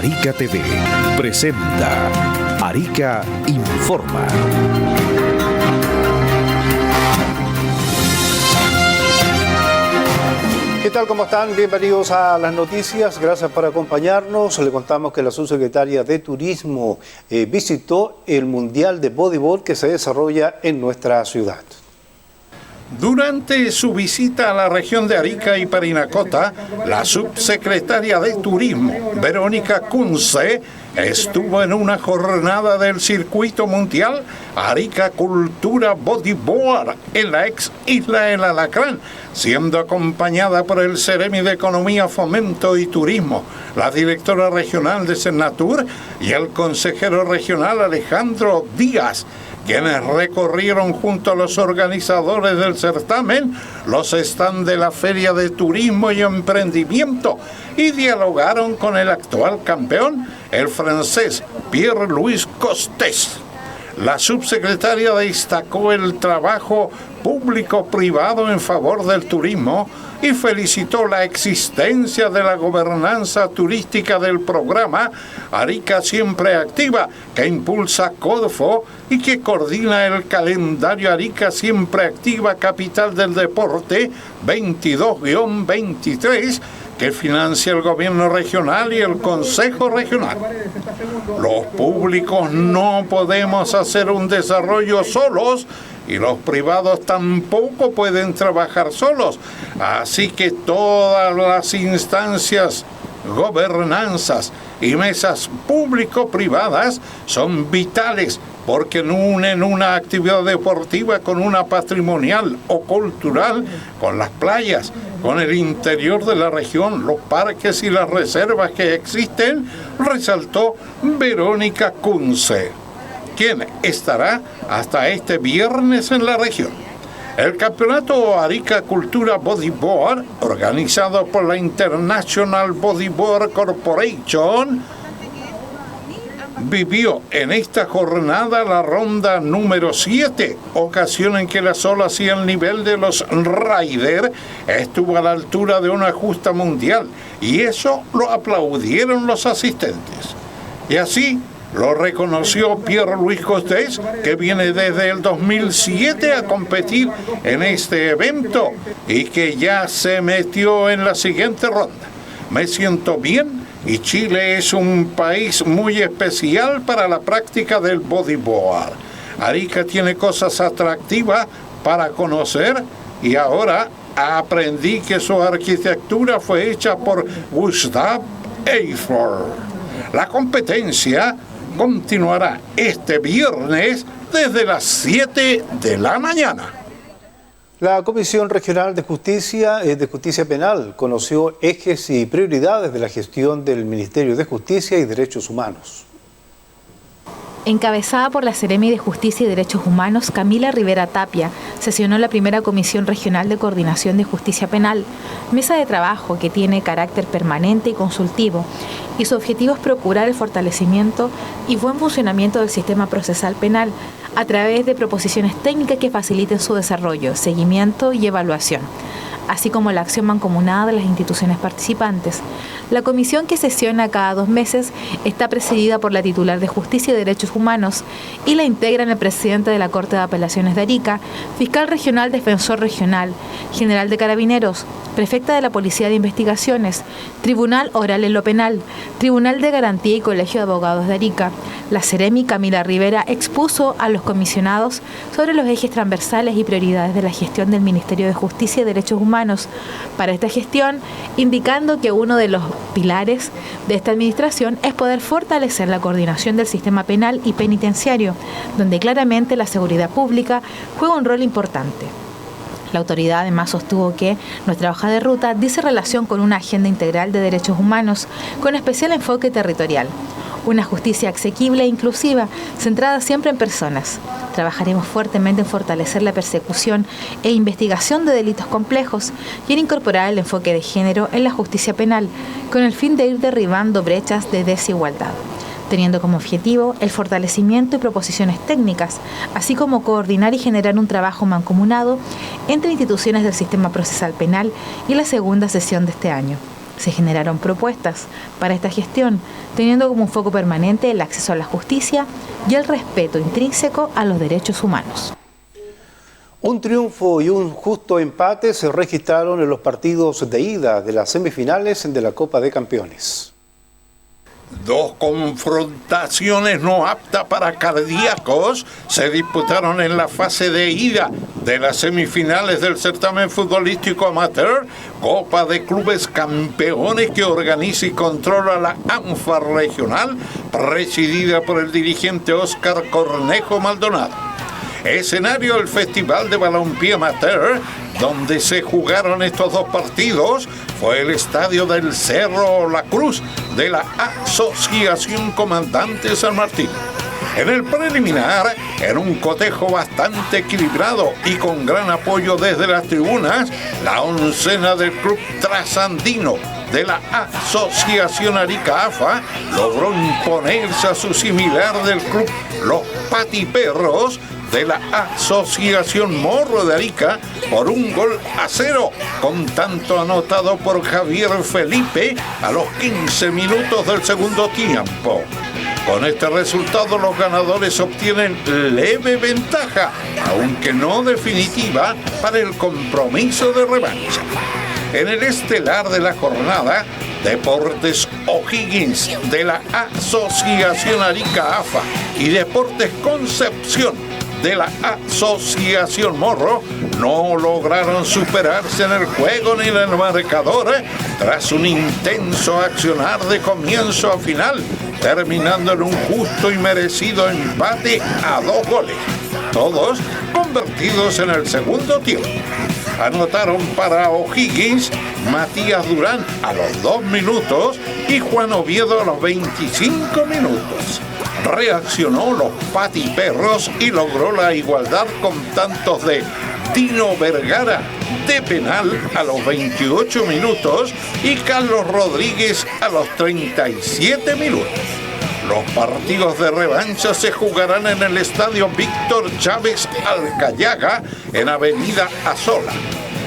Arica TV presenta Arica Informa. ¿Qué tal? ¿Cómo están? Bienvenidos a las noticias. Gracias por acompañarnos. Le contamos que la subsecretaria de Turismo visitó el Mundial de Voleibol que se desarrolla en nuestra ciudad. Durante su visita a la región de Arica y Parinacota, la subsecretaria de Turismo, Verónica Kunze, estuvo en una jornada del circuito mundial Arica Cultura Bodyboard en la ex isla El Alacrán, siendo acompañada por el Ceremi de Economía, Fomento y Turismo, la directora regional de Senatur y el consejero regional Alejandro Díaz, quienes recorrieron junto a los organizadores del certamen los stands de la Feria de Turismo y Emprendimiento y dialogaron con el actual campeón, el francés Pierre-Louis Costes. La subsecretaria destacó el trabajo público-privado en favor del turismo y felicitó la existencia de la gobernanza turística del programa Arica Siempre Activa, que impulsa Codfo y que coordina el calendario Arica Siempre Activa Capital del Deporte 22-23, que financia el gobierno regional y el consejo regional. Los públicos no podemos hacer un desarrollo solos y los privados tampoco pueden trabajar solos. Así que todas las instancias, gobernanzas y mesas público-privadas son vitales porque unen una actividad deportiva con una patrimonial o cultural, con las playas, con el interior de la región, los parques y las reservas que existen, resaltó Verónica Kunze, quien estará hasta este viernes en la región. El campeonato Arica Cultura Bodyboard, organizado por la International Bodyboard Corporation, vivió en esta jornada la ronda número 7, ocasión en que las olas y el nivel de los riders estuvo a la altura de una justa mundial, y eso lo aplaudieron los asistentes. Y así lo reconoció Pierre-Louis Costes, que viene desde el 2007 a competir en este evento y que ya se metió en la siguiente ronda. Me siento bien y Chile es un país muy especial para la práctica del bodyboard. Arica tiene cosas atractivas para conocer y ahora aprendí que su arquitectura fue hecha por Gustave Eiffel. La competencia continuará este viernes desde las 7 de la mañana. La Comisión Regional de Justicia Penal conoció ejes y prioridades de la gestión del Ministerio de Justicia y Derechos Humanos. Encabezada por la Ceremi de Justicia y Derechos Humanos, Camila Rivera Tapia, sesionó la primera Comisión Regional de Coordinación de Justicia Penal, mesa de trabajo que tiene carácter permanente y consultivo, y su objetivo es procurar el fortalecimiento y buen funcionamiento del sistema procesal penal a través de proposiciones técnicas que faciliten su desarrollo, seguimiento y evaluación, así como la acción mancomunada de las instituciones participantes. La comisión, que sesiona cada 2 meses, está presidida por la titular de Justicia y Derechos Humanos y la integran el presidente de la Corte de Apelaciones de Arica, fiscal regional, defensor regional, general de Carabineros, prefecta de la Policía de Investigaciones, Tribunal Oral en lo Penal, Tribunal de Garantía y Colegio de Abogados de Arica. La Ceremi Camila Rivera expuso a los comisionados sobre los ejes transversales y prioridades de la gestión del Ministerio de Justicia y Derechos Humanos para esta gestión, indicando que uno de los pilares de esta administración es poder fortalecer la coordinación del sistema penal y penitenciario, donde claramente la seguridad pública juega un rol importante. La autoridad además sostuvo que nuestra hoja de ruta dice relación con una agenda integral de derechos humanos con especial enfoque territorial, una justicia asequible e inclusiva, centrada siempre en personas. Trabajaremos fuertemente en fortalecer la persecución e investigación de delitos complejos y en incorporar el enfoque de género en la justicia penal, con el fin de ir derribando brechas de desigualdad, teniendo como objetivo el fortalecimiento y proposiciones técnicas, así como coordinar y generar un trabajo mancomunado entre instituciones del sistema procesal penal y la segunda sesión de este año. Se generaron propuestas para esta gestión, teniendo como un foco permanente el acceso a la justicia y el respeto intrínseco a los derechos humanos. Un triunfo y un justo empate se registraron en los partidos de ida de las semifinales de la Copa de Campeones. Dos confrontaciones no aptas para cardíacos se disputaron en la fase de ida de las semifinales del certamen futbolístico amateur Copa de Clubes Campeones que organiza y controla la ANFA regional, presidida por el dirigente Óscar Cornejo Maldonado. Escenario el Festival de Balompié Amateur, donde se jugaron estos dos partidos, fue el estadio del Cerro La Cruz de la Asociación Comandante San Martín. En el preliminar, en un cotejo bastante equilibrado y con gran apoyo desde las tribunas, la oncena del Club Trasandino de la Asociación Arica AFA logró imponerse a su similar del club Los Patiperros de la Asociación Morro de Arica por 1-0, con tanto anotado por Javier Felipe a los 15 minutos del segundo tiempo. Con este resultado los ganadores obtienen leve ventaja, aunque no definitiva, para el compromiso de revancha. En el estelar de la jornada, Deportes O'Higgins de la Asociación Arica AFA y Deportes Concepción de la Asociación Morro no lograron superarse en el juego ni en el marcador tras un intenso accionar de comienzo a final, terminando en un justo y merecido empate a 2 goles, todos convertidos en el segundo tiempo. Anotaron para O'Higgins Matías Durán a los 2 minutos y Juan Oviedo a los 25 minutos. Reaccionó los Patiperros y logró la igualdad con tantos de Dino Vergara de penal a los 28 minutos y Carlos Rodríguez a los 37 minutos. Los partidos de revancha se jugarán en el estadio Víctor Chávez Alcayaga en Avenida Azola.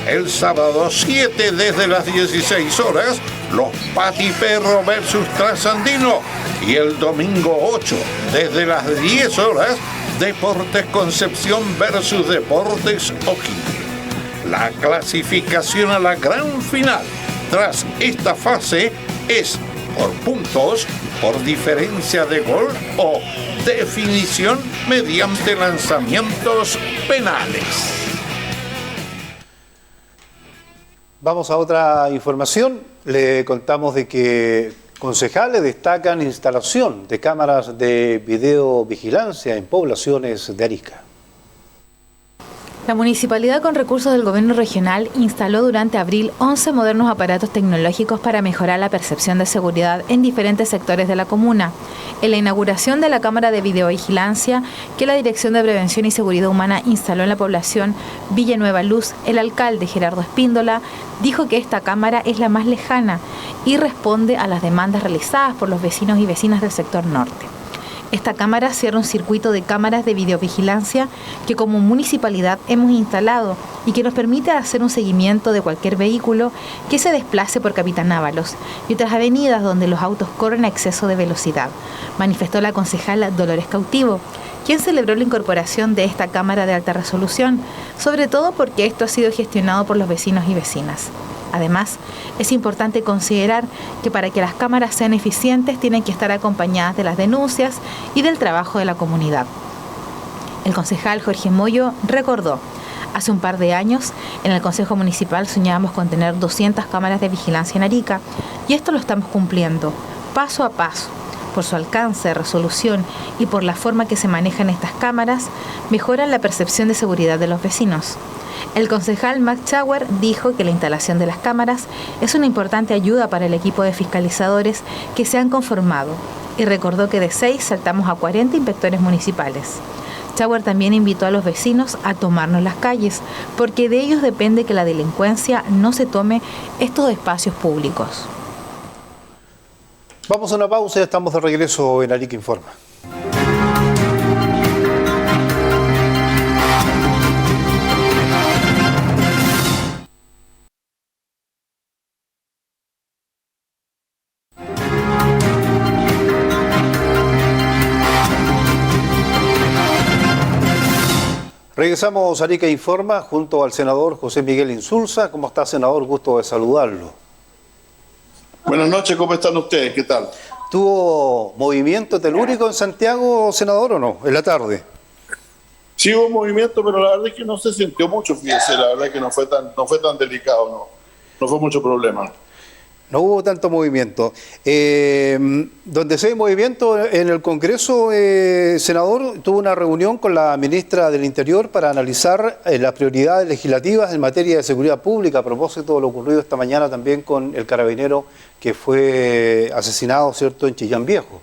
El sábado 7 desde las 16 horas, los Patiperros versus Trasandino. Y el domingo 8 desde las 10 horas, Deportes Concepción versus Deportes O'Higgins. La clasificación a la gran final tras esta fase es por puntos, por diferencia de gol o definición mediante lanzamientos penales. Vamos a otra información. Le contamos de que concejales destacan instalación de cámaras de videovigilancia en poblaciones de Arica. La municipalidad, con recursos del gobierno regional, instaló durante abril 11 modernos aparatos tecnológicos para mejorar la percepción de seguridad en diferentes sectores de la comuna. En la inauguración de la cámara de videovigilancia que la Dirección de Prevención y Seguridad Humana instaló en la población Villanueva Luz, el alcalde Gerardo Espíndola dijo que esta cámara es la más lejana y responde a las demandas realizadas por los vecinos y vecinas del sector norte. Esta cámara cierra un circuito de cámaras de videovigilancia que como municipalidad hemos instalado y que nos permite hacer un seguimiento de cualquier vehículo que se desplace por Capitán Ábalos y otras avenidas donde los autos corren a exceso de velocidad, manifestó la concejala Dolores Cautivo, quien celebró la incorporación de esta cámara de alta resolución, sobre todo porque esto ha sido gestionado por los vecinos y vecinas. Además, es importante considerar que para que las cámaras sean eficientes tienen que estar acompañadas de las denuncias y del trabajo de la comunidad. El concejal Jorge Moyo recordó, hace un par de años en el Consejo Municipal soñábamos con tener 200 cámaras de vigilancia en Arica y esto lo estamos cumpliendo, paso a paso. Por su alcance, resolución y por la forma que se manejan estas cámaras, mejoran la percepción de seguridad de los vecinos. El concejal Max Chauer dijo que la instalación de las cámaras es una importante ayuda para el equipo de fiscalizadores que se han conformado y recordó que de 6 saltamos a 40 inspectores municipales. Chauer también invitó a los vecinos a tomarnos las calles, porque de ellos depende que la delincuencia no se tome estos espacios públicos. Vamos a una pausa y estamos de regreso en Arica Informa. Regresamos a Arica Informa junto al senador José Miguel Insulza. ¿Cómo está, senador? Gusto de saludarlo. Buenas noches, ¿cómo están ustedes? ¿Qué tal? ¿Tuvo movimiento telúrico en Santiago, senador, o no? En la tarde. Sí hubo movimiento, pero la verdad es que no se sintió mucho, fíjese, la verdad es que no fue tan delicado, no fue mucho problema. No hubo tanto movimiento. Donde se ve movimiento en el Congreso, senador, tuvo una reunión con la ministra del Interior para analizar las prioridades legislativas en materia de seguridad pública, a propósito de lo ocurrido esta mañana también con el carabinero que fue asesinado, ¿cierto?, en Chillán Viejo.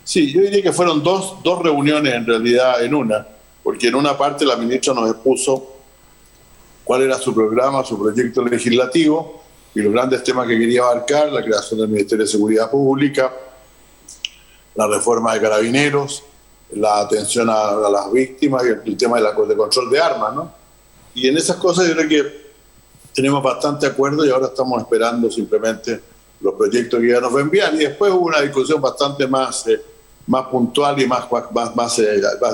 Sí, yo diría que fueron dos reuniones en realidad en una, porque en una parte la ministra nos expuso cuál era su programa, su proyecto legislativo, y los grandes temas que quería abarcar: la creación del Ministerio de Seguridad Pública, la reforma de carabineros, la atención a las víctimas y el tema de control de armas, ¿no? Y en esas cosas yo creo que tenemos bastante acuerdo y ahora estamos esperando simplemente los proyectos que ya nos va a enviar. Y después hubo una discusión bastante más puntual y más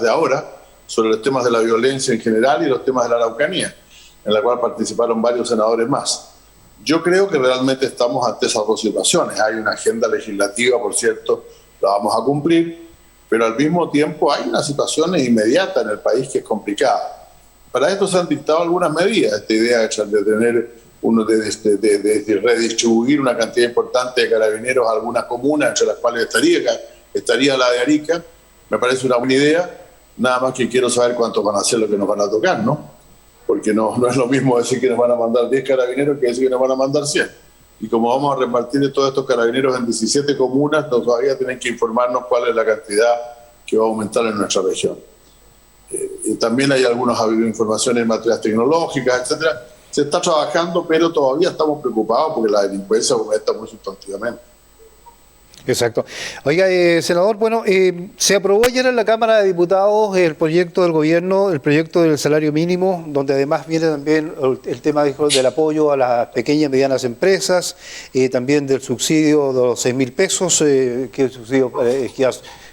de ahora sobre los temas de la violencia en general y los temas de la Araucanía, en la cual participaron varios senadores más. Yo creo que realmente estamos ante esas dos situaciones. Hay una agenda legislativa, por cierto, la vamos a cumplir, pero al mismo tiempo hay una situación inmediata en el país que es complicada. Para esto se han dictado algunas medidas. Esta idea de tener de redistribuir una cantidad importante de carabineros a algunas comunas, entre las cuales estaría la de Arica, me parece una buena idea. Nada más que quiero saber cuánto van a ser lo que nos van a tocar, ¿no? Porque no es lo mismo decir que nos van a mandar 10 carabineros que decir que nos van a mandar 100. Y como vamos a repartir todos estos carabineros en 17 comunas, todavía tienen que informarnos cuál es la cantidad que va a aumentar en nuestra región. Y también hay algunas informaciones en materias tecnológicas, etcétera. Se está trabajando, pero todavía estamos preocupados porque la delincuencia aumenta muy sustantivamente. Exacto. Oiga, senador, bueno, se aprobó ayer en la Cámara de Diputados el proyecto del gobierno, el proyecto del salario mínimo, donde además viene también el tema, dijo, del apoyo a las pequeñas y medianas empresas, también del subsidio de los 6.000 pesos,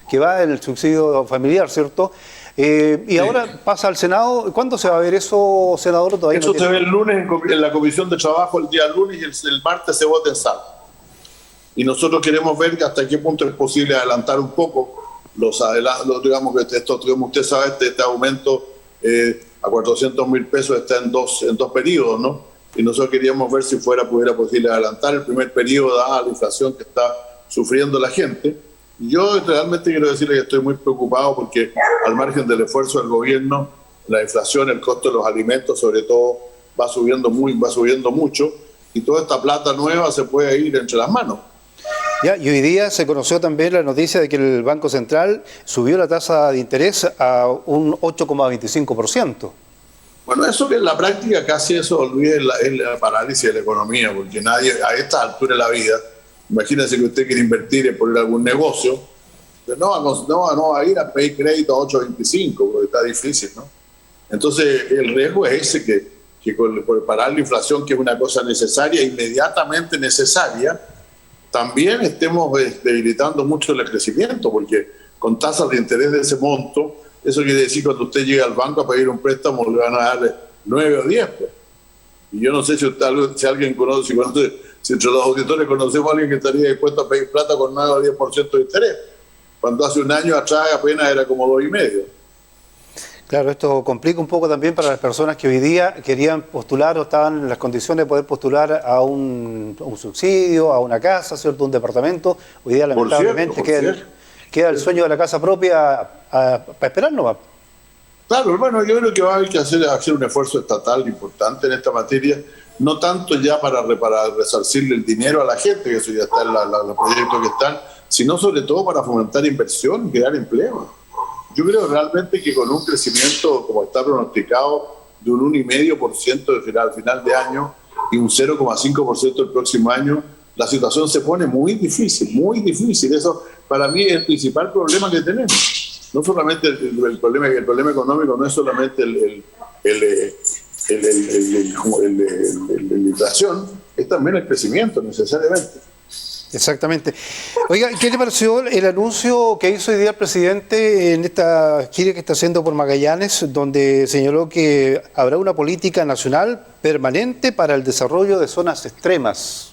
que va el subsidio familiar, ¿cierto? Y ahora pasa al Senado. ¿Cuándo se va a ver eso, senador? Todavía eso se ve el lunes en la Comisión de Trabajo, el día lunes, y el martes se vota en sala. Y nosotros queremos ver hasta qué punto es posible adelantar un poco digamos que como usted sabe, este aumento a 400.000 pesos está en dos periodos, ¿no? Y nosotros queríamos ver si pudiera posible adelantar el primer periodo, dada la inflación que está sufriendo la gente. Y yo realmente quiero decirle que estoy muy preocupado porque, al margen del esfuerzo del gobierno, la inflación, el costo de los alimentos, sobre todo, va subiendo mucho, y toda esta plata nueva se puede ir entre las manos. Ya, y hoy día se conoció también la noticia de que el Banco Central subió la tasa de interés a un 8,25%. Bueno, eso que en la práctica casi es la parálisis de la economía, porque nadie a esta altura de la vida, imagínese que usted quiere invertir en poner algún negocio, no va a ir a pedir crédito a 8,25, porque está difícil, ¿no? Entonces el riesgo es ese, que por parar la inflación, que es una cosa necesaria, inmediatamente necesaria, también estemos debilitando mucho el crecimiento, porque con tasas de interés de ese monto, eso quiere decir que cuando usted llega al banco a pedir un préstamo le van a dar 9 o 10. Pues. Y yo no sé si alguien conoce, si entre los auditores conocemos a alguien que estaría dispuesto a pedir plata con 9 o 10% de interés, cuando hace un año atrás apenas era como 2,5%. Claro, esto complica un poco también para las personas que hoy día querían postular o estaban en las condiciones de poder postular a un subsidio, a una casa, ¿cierto?, un departamento. Hoy día lamentablemente queda el sueño de la casa propia para esperar nomás. Claro, hermano, yo creo que va a haber que hacer un esfuerzo estatal importante en esta materia, no tanto ya para resarcirle el dinero a la gente, que eso ya está en los proyectos que están, sino sobre todo para fomentar inversión y crear empleo. Yo creo realmente que con un crecimiento, como está pronosticado, de un 1,5% al final de año y un 0,5% el próximo año, la situación se pone muy difícil, muy difícil. Eso para mí es el principal problema que tenemos. No solamente el problema económico, no es solamente la inflación, es también el crecimiento necesariamente. Exactamente. Oiga, ¿qué le pareció el anuncio que hizo hoy día el presidente en esta gira que está haciendo por Magallanes, donde señaló que habrá una política nacional permanente para el desarrollo de zonas extremas?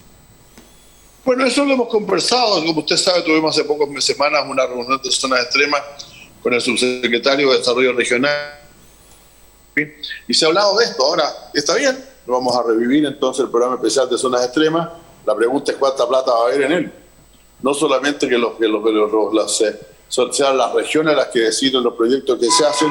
Bueno, eso lo hemos conversado. Como usted sabe, tuvimos hace pocas semanas una reunión de zonas extremas con el subsecretario de Desarrollo Regional y se ha hablado de esto. Ahora, está bien, lo vamos a revivir entonces el programa especial de zonas extremas. La pregunta es cuánta plata va a haber en él. No solamente que sean las regiones las que deciden los proyectos que se hacen,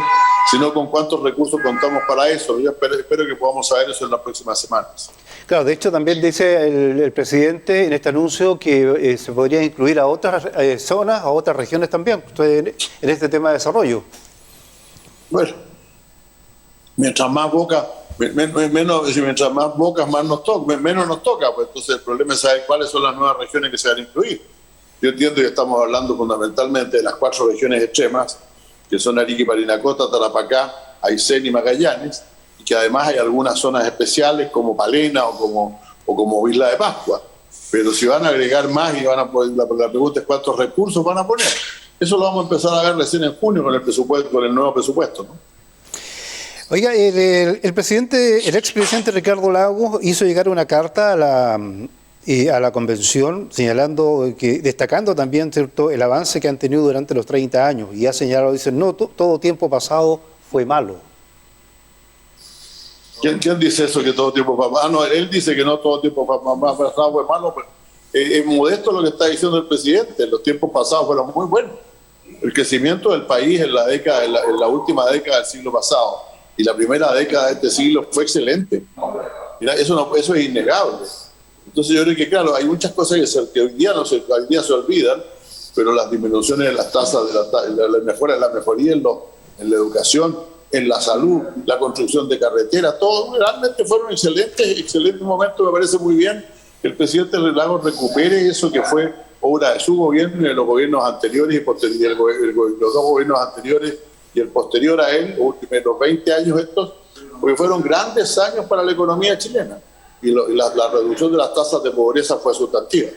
sino con cuántos recursos contamos para eso. Yo espero que podamos saber eso en las próximas semanas. Claro, de hecho también dice el presidente en este anuncio que se podría incluir a otras zonas, a otras regiones también, en este tema de desarrollo. Bueno, mientras más bocas, mientras más bocas más menos nos toca, pues entonces el problema es saber cuáles son las nuevas regiones que se van a incluir. Yo entiendo que estamos hablando fundamentalmente de las 4 regiones extremas, que son Arica y Parinacota, Tarapacá, Aysén y Magallanes, y que además hay algunas zonas especiales como Palena o como Isla de Pascua. Pero si van a agregar más y van a poder, la pregunta es cuántos recursos van a poner. Eso lo vamos a empezar a ver recién en junio con el presupuesto, con el nuevo presupuesto, ¿no? Oiga, el expresidente Ricardo Lagos hizo llegar una carta a la convención destacando también, ¿cierto?, el avance que han tenido durante los 30 años y ha señalado, dice, no, todo tiempo pasado fue malo. ¿Quién dice eso, que todo tiempo pasado? Ah, no, él dice que no todo tiempo pasado fue malo, pero es modesto lo que está diciendo el presidente. Los tiempos pasados fueron muy buenos. El crecimiento del país en la última década del siglo pasado y la primera década de este siglo fue excelente. Mira, eso es innegable. Entonces yo creo que, claro, hay muchas cosas que hoy día se olvidan, pero las disminuciones de las tasas, la mejoría en la educación, en la salud, la construcción de carreteras, todo realmente fueron excelentes momentos. Me parece muy bien que el presidente Lagos recupere eso que fue obra de su gobierno y de los gobiernos anteriores y los 2 gobiernos anteriores y el posterior a él, los 20 años estos, porque fueron grandes años para la economía chilena y la reducción de las tasas de pobreza fue sustantiva.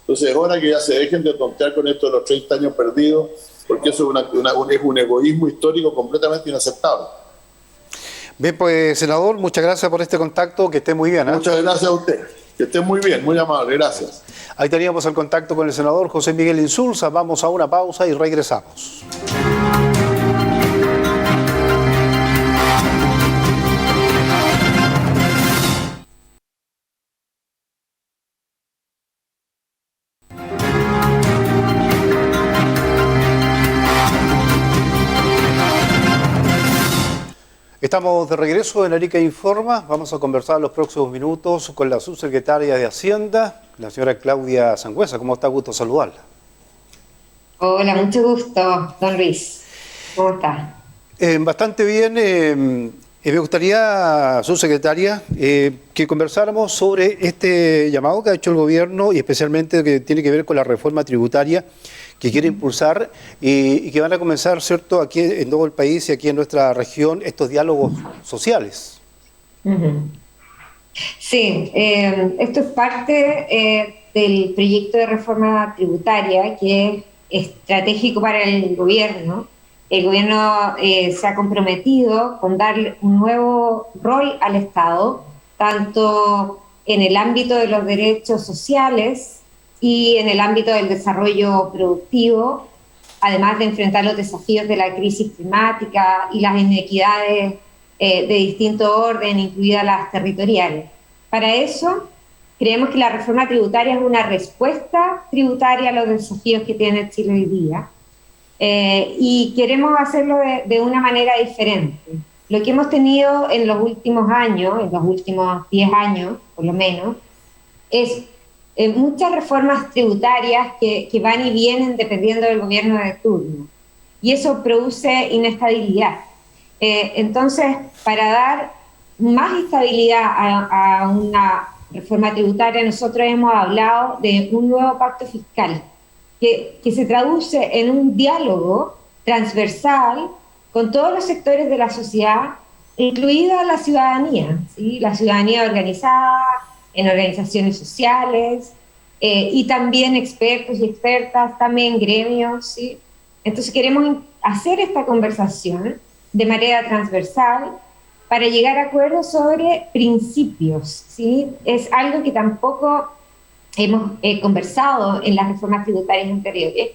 Entonces es hora que ya se dejen de tontear con esto de los 30 años perdidos, porque eso es un egoísmo histórico completamente inaceptable. Bien, pues, senador, muchas gracias por este contacto, que esté muy bien. Muchas gracias a usted, que esté muy bien, muy amable, gracias. Ahí teníamos el contacto con el senador José Miguel Insulza. Vamos a una pausa y regresamos. Estamos de regreso en Arica Informa. Vamos a conversar en los próximos minutos con la subsecretaria de Hacienda, la señora Claudia Sangüesa. ¿Cómo está? Gusto saludarla. Hola, mucho gusto, don Luis. ¿Cómo está? Bastante bien. Me gustaría, subsecretaria, que conversáramos sobre este llamado que ha hecho el gobierno y especialmente que tiene que ver con la reforma tributaria que quiere impulsar y que van a comenzar, ¿cierto?, aquí en todo el país y aquí en nuestra región, estos diálogos sociales. Sí, esto es parte del proyecto de reforma tributaria que es estratégico para el gobierno. El gobierno se ha comprometido con darle un nuevo rol al Estado, tanto en el ámbito de los derechos sociales y en el ámbito del desarrollo productivo, además de enfrentar los desafíos de la crisis climática y las inequidades de distinto orden, incluidas las territoriales. Para eso, creemos que la reforma tributaria es una respuesta tributaria a los desafíos que tiene Chile hoy día, y queremos hacerlo de una manera diferente. Lo que hemos tenido en los últimos años, en los últimos 10 años, por lo menos, es muchas reformas tributarias que van y vienen dependiendo del gobierno de turno. Y eso produce inestabilidad. Entonces, para dar más estabilidad a una reforma tributaria, nosotros hemos hablado de un nuevo pacto fiscal que se traduce en un diálogo transversal con todos los sectores de la sociedad, incluida la ciudadanía, ¿sí? La ciudadanía organizada en organizaciones sociales, y también expertos y expertas, también gremios, ¿sí? Entonces queremos hacer esta conversación de manera transversal para llegar a acuerdos sobre principios, ¿sí? Es algo que tampoco hemos conversado en las reformas tributarias anteriores,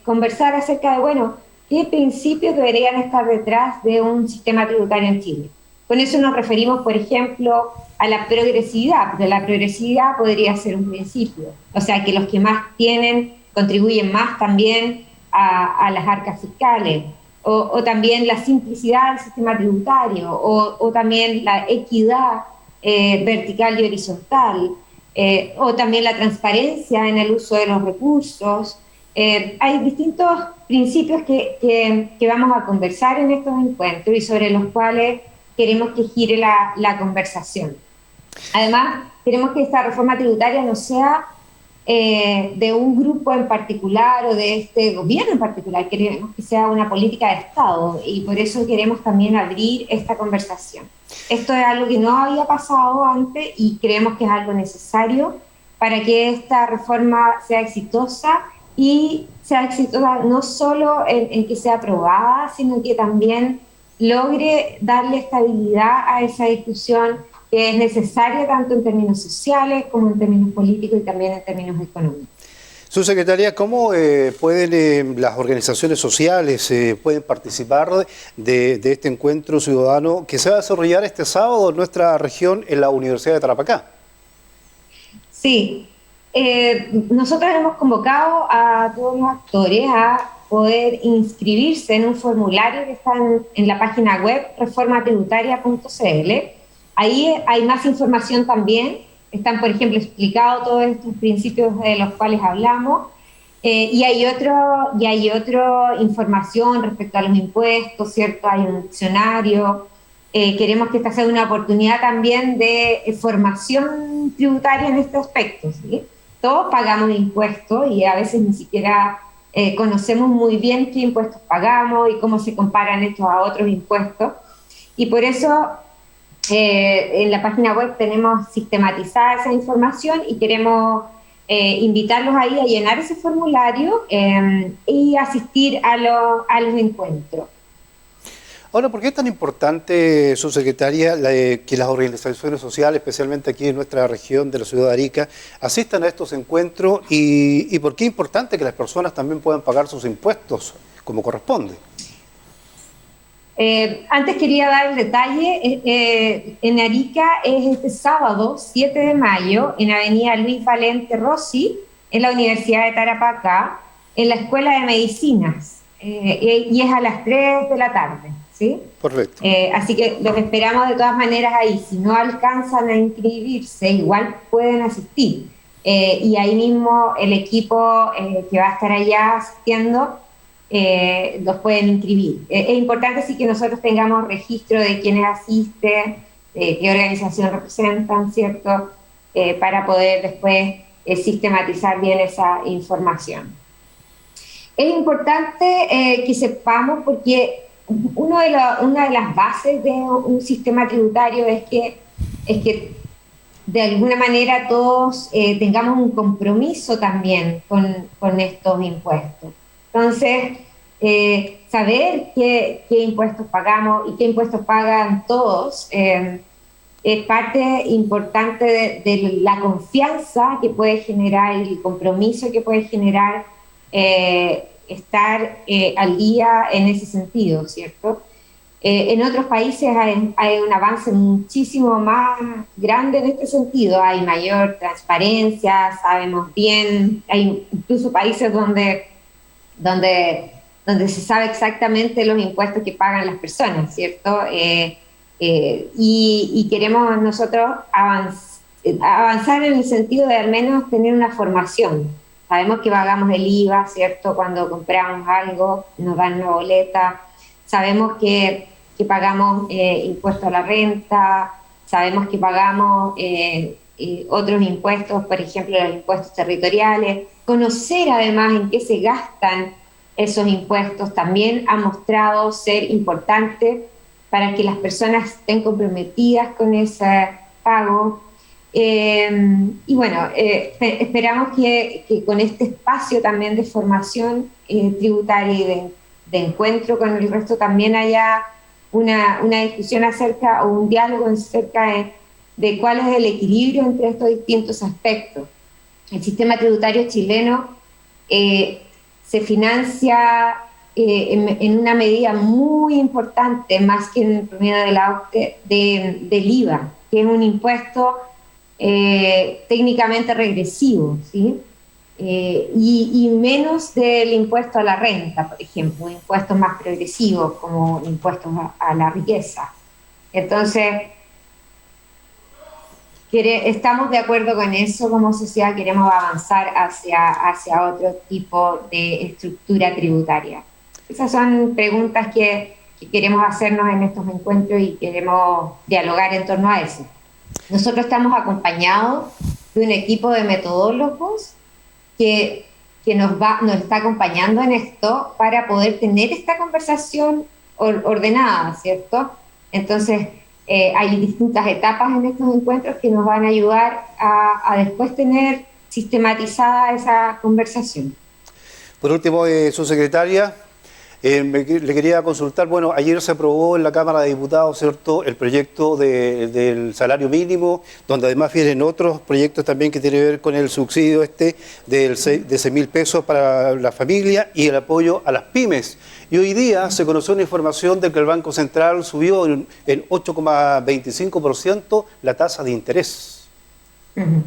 conversar acerca de, bueno, qué principios deberían estar detrás de un sistema tributario en Chile. Con eso nos referimos, por ejemplo, a la progresividad, porque la progresividad podría ser un principio, o sea, que los que más tienen contribuyen más también a las arcas fiscales, o también la simplicidad del sistema tributario, o también la equidad vertical y horizontal, o también la transparencia en el uso de los recursos. Hay distintos principios que vamos a conversar en estos encuentros y sobre los cuales queremos que gire la conversación. Además, queremos que esta reforma tributaria no sea de un grupo en particular o de este gobierno en particular, queremos que sea una política de Estado y por eso queremos también abrir esta conversación. Esto es algo que no había pasado antes y creemos que es algo necesario para que esta reforma sea exitosa y sea exitosa no solo en que sea aprobada, sino que también logre darle estabilidad a esa discusión que es necesaria tanto en términos sociales como en términos políticos y también en términos económicos. Subsecretaria, ¿cómo pueden las organizaciones sociales pueden participar de este encuentro ciudadano que se va a desarrollar este sábado en nuestra región en la Universidad de Tarapacá? Sí, nosotros hemos convocado a todos los actores a poder inscribirse en un formulario que está en la página web reformatributaria.cl. Ahí hay más información también. Están, por ejemplo, explicados todos estos principios de los cuales hablamos. Y hay otra información respecto a los impuestos, ¿cierto? Hay un diccionario. Queremos que esta sea una oportunidad también de formación tributaria en este aspecto, ¿sí? Todos pagamos impuestos y a veces ni siquiera conocemos muy bien qué impuestos pagamos y cómo se comparan estos a otros impuestos. Y por eso en la página web tenemos sistematizada esa información y queremos invitarlos ahí a llenar ese formulario y asistir a los encuentros. Ahora, ¿por qué es tan importante, subsecretaria, que las organizaciones sociales, especialmente aquí en nuestra región de la ciudad de Arica, asistan a estos encuentros y por qué es importante que las personas también puedan pagar sus impuestos como corresponde? Antes quería dar el detalle, en Arica es este sábado 7 de mayo en Avenida Luis Valente Rossi, en la Universidad de Tarapacá, en la Escuela de Medicinas, y es a las 3 de la tarde, ¿sí? Correcto. Así que los esperamos de todas maneras ahí. Si no alcanzan a inscribirse, igual pueden asistir. Y ahí mismo el equipo que va a estar allá asistiendo los pueden inscribir. Es importante sí que nosotros tengamos registro de quiénes asisten, qué organización representan, ¿cierto? Para poder después sistematizar bien esa información. Es importante que sepamos, porque una de las bases de un sistema tributario es que de alguna manera todos tengamos un compromiso también con estos impuestos. Entonces, saber qué impuestos pagamos y qué impuestos pagan todos es parte importante de la confianza que puede generar, el compromiso que puede generar estar al día en ese sentido, ¿cierto? En otros países hay un avance muchísimo más grande en este sentido, hay mayor transparencia, sabemos bien, hay incluso países donde se sabe exactamente los impuestos que pagan las personas, ¿cierto? Y queremos nosotros avanzar en el sentido de al menos tener una formación. Sabemos que pagamos el IVA, ¿cierto? Cuando compramos algo, nos dan una boleta. Sabemos que pagamos impuestos a la renta, sabemos que pagamos otros impuestos, por ejemplo, los impuestos territoriales. Conocer además en qué se gastan esos impuestos también ha mostrado ser importante para que las personas estén comprometidas con ese pago. Y bueno, esperamos que con este espacio también de formación tributaria y de encuentro con el resto también haya una discusión acerca o un diálogo acerca de cuál es el equilibrio entre estos distintos aspectos. El sistema tributario chileno se financia en una medida muy importante, más que en el promedio de la OCDE, del IVA, que es un impuesto técnicamente regresivo, ¿sí? Y menos del impuesto a la renta, por ejemplo, impuestos más progresivos como impuestos a la riqueza. Entonces, estamos de acuerdo con eso como sociedad, queremos avanzar hacia otro tipo de estructura tributaria. Esas son preguntas que queremos hacernos en estos encuentros y queremos dialogar en torno a eso. Nosotros estamos acompañados de un equipo de metodólogos que nos está acompañando en esto para poder tener esta conversación ordenada, ¿cierto? Entonces, hay distintas etapas en estos encuentros que nos van a ayudar a después tener sistematizada esa conversación. Por último, subsecretaria, le quería consultar, bueno, ayer se aprobó en la Cámara de Diputados, ¿cierto?, el proyecto del salario mínimo, donde además vienen otros proyectos también que tienen que ver con el subsidio de 6.000 pesos para la familia y el apoyo a las pymes. Y hoy día se conoció una información de que el Banco Central subió en 8,25% la tasa de interés. Uh-huh.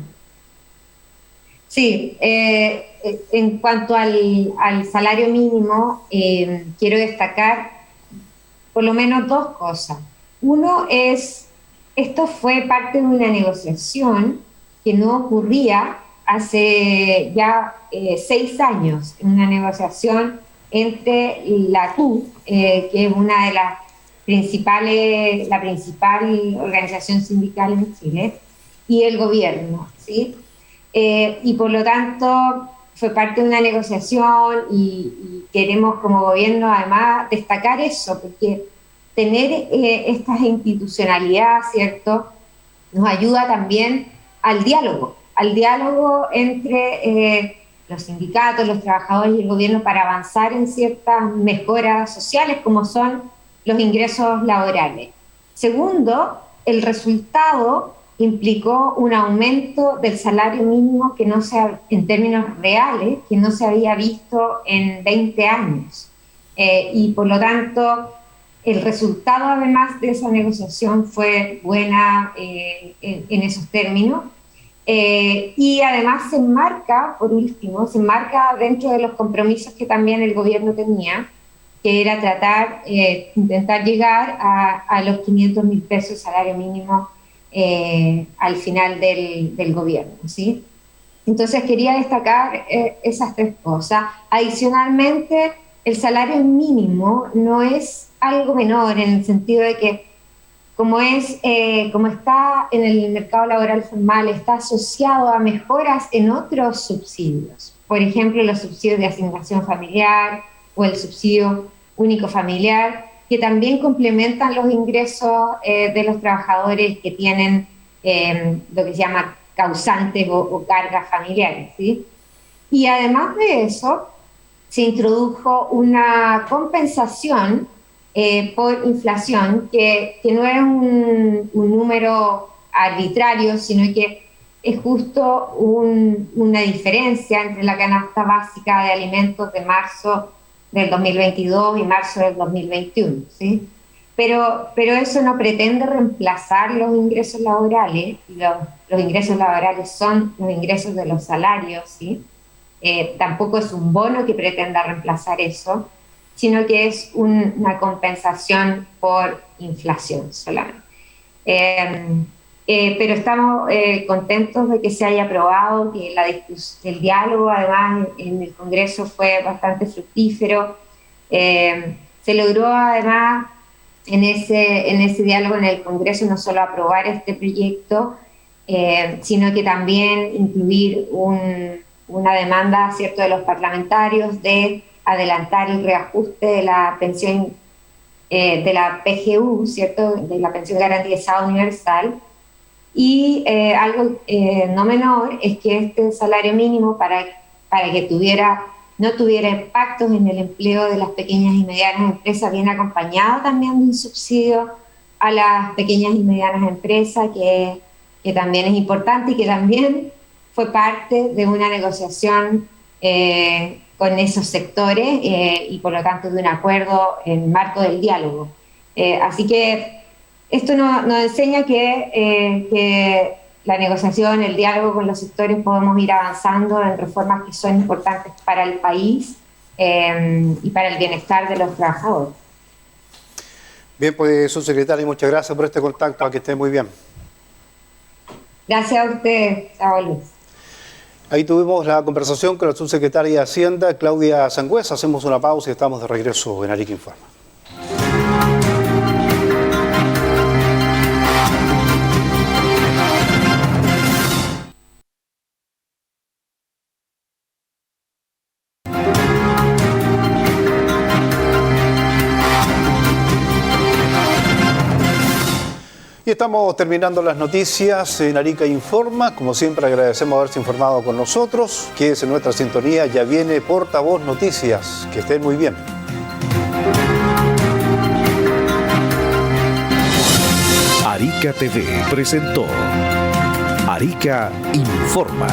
Sí, en cuanto al salario mínimo, quiero destacar por lo menos dos cosas. Uno es, esto fue parte de una negociación que no ocurría hace ya 6 años, una negociación entre la CUT, que es una de las la principal organización sindical en Chile, y el gobierno, ¿sí? Y por lo tanto fue parte de una negociación y queremos como gobierno además destacar eso, porque tener estas institucionalidades, ¿cierto?, nos ayuda también al diálogo entre los sindicatos, los trabajadores y el gobierno para avanzar en ciertas mejoras sociales como son los ingresos laborales. Segundo, el resultado implicó un aumento del salario mínimo que no en términos reales, que no se había visto en 20 años. Y por lo tanto, el resultado además de esa negociación fue buena en esos términos. Y además se enmarca, por último, dentro de los compromisos que también el gobierno tenía, que era intentar llegar a los 500.000 pesos de salario mínimo al final del gobierno, ¿sí? Entonces quería destacar esas tres cosas. Adicionalmente, el salario mínimo no es algo menor en el sentido de que como está en el mercado laboral formal, está asociado a mejoras en otros subsidios. Por ejemplo, los subsidios de asignación familiar o el subsidio único familiar, que también complementan los ingresos de los trabajadores que tienen lo que se llama causantes o cargas familiares, ¿sí? Y además de eso, se introdujo una compensación por inflación, que no es un número arbitrario, sino que es justo una diferencia entre la canasta básica de alimentos de marzo del 2022 y marzo del 2021, ¿sí? Pero eso no pretende reemplazar los ingresos laborales, y los ingresos laborales son los ingresos de los salarios, ¿sí? Tampoco es un bono que pretenda reemplazar eso, sino que es una compensación por inflación solamente. Pero estamos contentos de que se haya aprobado, que el diálogo además en el Congreso fue bastante fructífero. Se logró además en ese diálogo en el Congreso no solo aprobar este proyecto, sino que también incluir una demanda, ¿cierto?, de los parlamentarios de adelantar el reajuste de la pensión de la PGU, ¿cierto?, de la pensión garantizada universal, Y algo no menor es que este salario mínimo, para que no tuviera impactos en el empleo de las pequeñas y medianas empresas, viene acompañado también de un subsidio a las pequeñas y medianas empresas, que también es importante y que también fue parte de una negociación con esos sectores y por lo tanto de un acuerdo en el marco del diálogo. Así que esto nos enseña que la negociación, el diálogo con los sectores, podemos ir avanzando en reformas que son importantes para el país y para el bienestar de los trabajadores. Bien, pues, subsecretaria, muchas gracias por este contacto, que esté muy bien. Gracias a usted, chao Luis. Ahí tuvimos la conversación con la subsecretaria de Hacienda, Claudia Sangüesa. Hacemos una pausa y estamos de regreso en Arica Informa. Y estamos terminando las noticias en Arica Informa. Como siempre, agradecemos haberse informado con nosotros. Quédese en nuestra sintonía, ya viene Portavoz Noticias. Que estén muy bien. Arica TV presentó Arica Informa.